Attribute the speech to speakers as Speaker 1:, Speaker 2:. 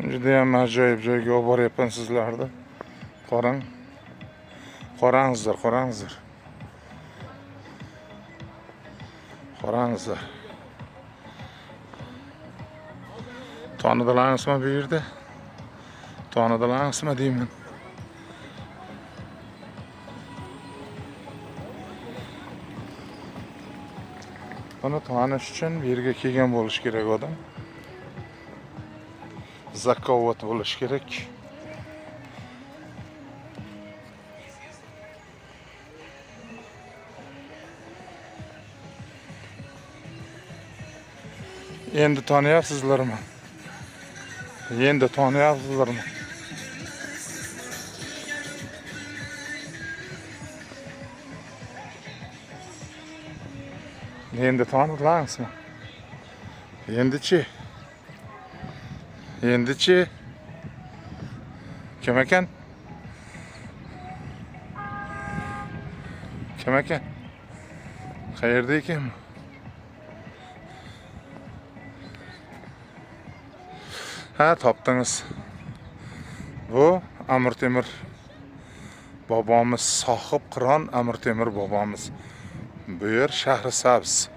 Speaker 1: Judayam ajoyib joyga olib boryapman sizlarni. Qarang. Qarangizlar. Qarangizlar. Tanıdalarsınızmı bu yerda? Tanıdalarsınızmı deyman. Buni tanish uchun bu yerga kelgan bo'lish kerak odam. Zakovat bo'lish kerak. Endi tanıyapsizlarmi? Endi tanıyapsizlarmi? Endi tanıdingizmi? Endichi? Kim ekan? Qayerda ekan? Ha, topdingiz. Bu Amir Temur bobomiz, sohib qiron Amir Temur bobomiz. Bu yer Shahrisabz.